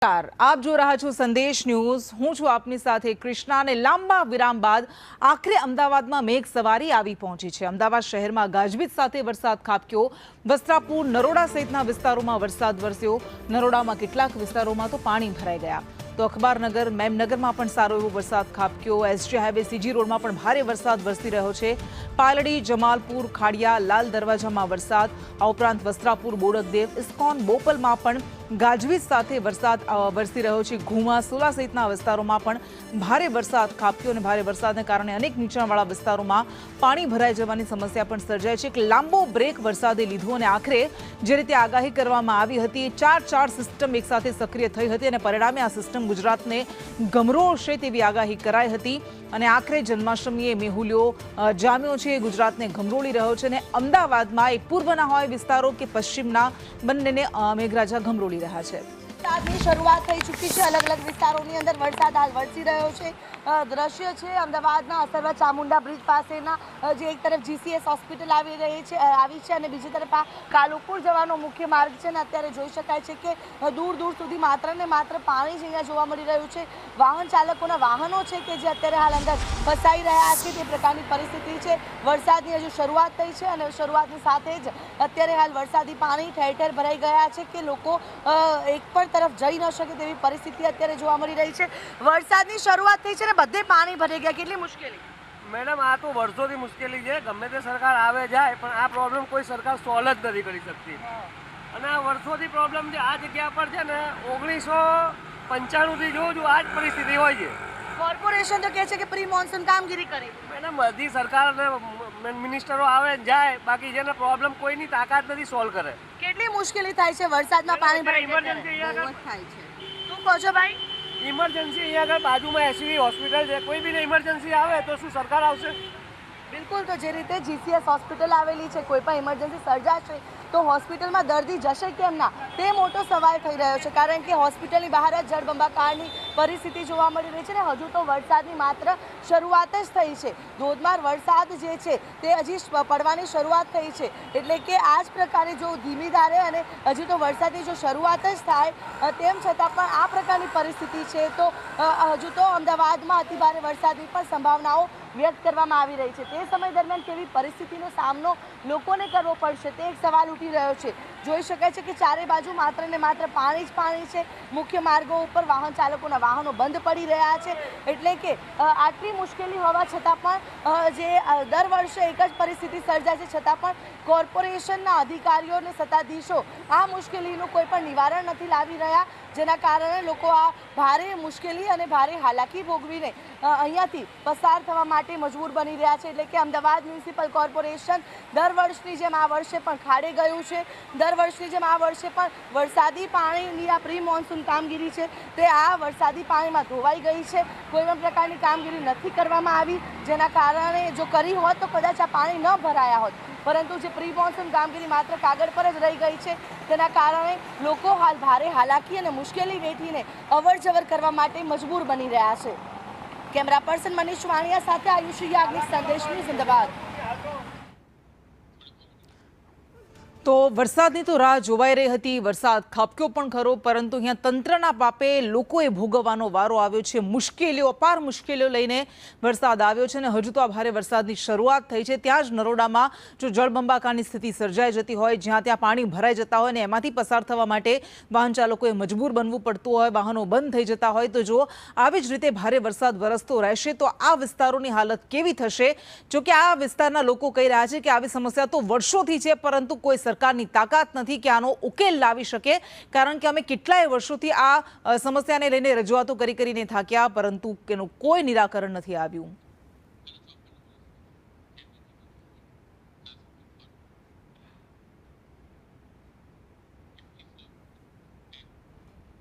આપ જો રહ્યા છો સંદેશ ન્યૂઝ। હું છું આપની સાથે કૃષ્ણા અને લાંબા વિરામ બાદ આખરે અમદાવાદમાં મેઘ સવારી આવી પહોંચી છે। અમદાવાદ શહેરમાં ગાજવીજ સાથે વરસાદ ખાબક્યો। વસ્ત્રાપુર, નરોડા સહિતના વિસ્તારોમાં વરસાદ વરસ્યો। નરોડામાં કેટલાક વિસ્તારોમાં તો પાણી ભરાઈ ગયા તો અખબારનગર, મેમનગરમાં પણ સારો એવો વરસાદ ખાબક્યો। એસજી હાઈવે સીજી રોડમાં પણ ભારે વરસાદ વરસી રહ્યો છે। પાલડી, જમાલપુર, ખાડિયા, લાલ દરવાજામાં વરસાદ। આ ઉપરાંત વસ્ત્રાપુર, બોડકદેવ, ઇસ્કોન, બોપલમાં પણ ગાજવીજ સાથે વરસાદ વરસી રહ્યો છે। ઘુમા, સોલા સહિતના વિસ્તારોમાં પણ ભારે વરસાદ ખાબક્યો અને ભારે વરસાદને કારણે અનેક નીચાણવાળા વિસ્તારોમાં પાણી ભરાઈ જવાની સમસ્યા પણ સર્જાઈ છે। એક લાંબો બ્રેક વરસાદે લીધો અને આખરે જે રીતે આગાહી કરવામાં આવી હતી, ચાર સિસ્ટમ એકસાથે સક્રિય થઈ હતી અને પરિણામે આ સિસ્ટમ ગુજરાતને ગમરોળશે તેવી આગાહી કરાઈ હતી અને આખરે જન્માષ્ટમીએ મેહુલ્યો જામ્યો છે। ગુજરાતને ગમરોળી રહ્યો છે અને અમદાવાદમાં એ પૂર્વના હોય વિસ્તારો કે પશ્ચિમના બંનેને મેઘરાજા ગમરોળી રહ્યા છે। વરસાદની શરૂઆત થઈ ચૂકી છે। અલગ અલગ વિસ્તારોની અંદર વરસાદ હાલ વરસી રહ્યો છે। દ્રશ્ય છે અમદાવાદના અસરવા ચામુંડા બ્રિજ પાસેના, જે એક તરફ જીસીએસ હોસ્પિટલ આવી છે અને બીજી તરફ આ કાલુપુર જવાનો મુખ્ય માર્ગ છે ને અત્યારે જોઈ શકાય છે કે દૂર દૂર સુધી માત્ર ને માત્ર પાણી જ અહીંયા જોવા મળી રહ્યું છે। વાહન ચાલકોના વાહનો છે કે જે અત્યારે હાલ અંદર ફસાઈ રહ્યા છે તે પ્રકારની પરિસ્થિતિ છે। વરસાદની હજુ શરૂઆત થઈ છે અને શરૂઆતની સાથે જ અત્યારે હાલ વરસાદી પાણી ઠેર ઠેર ભરાઈ ગયા છે કે લોકો એક પણ તરફ જઈ ન શકે તેવી પરિસ્થિતિ અત્યારે જોવા મળી રહી છે। વરસાદની શરૂઆત થઈ છે ને બધે પાણી ભરાઈ ગયા, કેટલી મુશ્કેલી? મેડમ, આ તો વર્ષોથી મુશ્કેલી છે। ગમે તે સરકાર આવે જાય પણ આ પ્રોબ્લેમ કોઈ સરકાર સોલ્વ જ નથી કરી શકતી અને આ વર્ષોથી પ્રોબ્લેમ છે। આ જગ્યા પર છે ને 1995થી જોઉં છું આ જ પરિસ્થિતિ હોય છે। કોર્પોરેશન તો કહે છે કે પ્રી મોન્સૂન કામગીરી કરી। મેડમ, બધી સરકાર મિનિસ્ટરો આવે જાય, બાકી જેને પ્રોબ્લેમ કોઈની તાકાત નથી સોલ્વ કરે। કેટલી મુશ્કેલી થાય છે વરસાદમાં પાણી ભરાઈ ઇમરજન્સી થાય છે? શું કહો છો ભાઈ? ઇમરજન્સી અહીંયા આગળ બાજુમાં એસવી હોસ્પિટલ છે, કોઈ બી ઇમરજન્સી આવે તો શું સરકાર આવશે? બિલકુલ, તો જે રીતે જીસીએસ હોસ્પિટલ આવેલી છે, કોઈ પણ ઇમરજન્સી સર્જાશે તો હોસ્પિટલમાં દર્દી જશે કેમ ના, તે મોટો સવાલ થઈ રહ્યો છે। કારણ કે હોસ્પિટલની બહાર જ જળબંબાકારની પરિસ્થિતિ જોવા મળી રહી છે ને હજુ તો વરસાદની માત્ર શરૂઆત જ થઈ છે। ધોધમાર વરસાદ જે છે તે હજી પડવાની શરૂઆત થઈ છે, એટલે કે આ જ પ્રકારે જો ધીમી ધારે અને હજી તો વરસાદની જો શરૂઆત જ થાય તેમ છતાં પણ આ પ્રકારની પરિસ્થિતિ છે તો હજુ તો અમદાવાદમાં અતિભારે વરસાદની પણ સંભાવનાઓ વ્યક્ત કરવામાં આવી રહી છે। તે સમય દરમિયાન કેવી પરિસ્થિતિનો સામનો લોકોને કરવો પડશે તે એક સવાલ ઉઠી રહ્યો છે। જોઈ શકાય છે કે ચારે બાજુ માત્ર ને માત્ર પાણી જ પાણી છે। મુખ્ય માર્ગો ઉપર વાહન ચાલકોના વાહનો બંધ પડી રહ્યા છે, એટલે કે આટલી મુશ્કેલી હોવા છતાં પણ જે દર વર્ષે એક જ પરિસ્થિતિ સર્જાય છે છતાં પણ કોર્પોરેશનના અધિકારીઓ અને સત્તાધીશો આ મુશ્કેલીનું કોઈ પણ નિવારણ નથી લાવી રહ્યા, જેના કારણે લોકો આ ભારે મુશ્કેલી અને ભારે હાલાકી ભોગવીને અહીંયાથી પસાર થવા માટે મજબૂર બની રહ્યા છે। એટલે કે અમદાવાદ મ્યુનિસિપલ કોર્પોરેશન દર વર્ષની જેમ આ વર્ષે પણ ખાડે ગયું છે। દર વર્ષની જેમ આ વર્ષે પણ વરસાદી પાણીની આ પ્રી મોન્સૂન કામગીરી છે તે આ વરસાદી પાણીમાં ધોવાઈ ગઈ છે। કોઈ પણ પ્રકારની કામગીરી નથી કરવામાં આવી, જેના કારણે જો કરી હોત તો કદાચ આ પાણી ન ભરાયા હોત, પરંતુ જે પ્રી મોન્સૂન કામગીરી માત્ર કાગળ પર જ રહી ગઈ છે તેના કારણે લોકો હાલ ભારે હાલાકી અને મુશ્કેલી વેઠીને અવર જવર કરવા માટે મજબૂર બની રહ્યા છે। કેમેરા પર્સન મનીષ વાણિયા સાથે આયુષી યાજ્ઞિક, સંદેશ ન્યૂઝ, અમદાવાદ। તો વરસાદની તો રાહ જોવાઈ રહી હતી, વરસાદ ખાબક્યો પણ ખરો, પરંતુ અહીંયા તંત્રના પાપે લોકોએ ભોગવવાનો વારો આવ્યો છે। મુશ્કેલીઓ, અપાર મુશ્કેલીઓ લઈને વરસાદ આવ્યો છે અને હજુ તો આ ભારે વરસાદની શરૂઆત થઈ છે। ત્યાં જ નરોડામાં જો જળબંબાકારની સ્થિતિ સર્જાઈ જતી હોય, જ્યાં ત્યાં પાણી ભરાઈ જતા હોય ને એમાંથી પસાર થવા માટે વાહન ચાલકોએ મજબૂર બનવું પડતું હોય, વાહનો બંધ થઈ જતા હોય, તો જો આવી જ રીતે ભારે વરસાદ વરસતો રહેશે તો આ વિસ્તારોની હાલત કેવી થશે? જોકે આ વિસ્તારના લોકો કહી રહ્યા છે કે આવી સમસ્યા તો વર્ષોથી છે, પરંતુ કોઈ સરકારની તાકાત નથી કે આનો ઉકેલ લાવી શકે, કારણ કે અમે કેટલાય વર્ષોથી આ સમસ્યાને લઈને રજૂઆતો કરીને થાક્યા, પરંતુ એનું કોઈ નિરાકરણ નથી આવ્યું।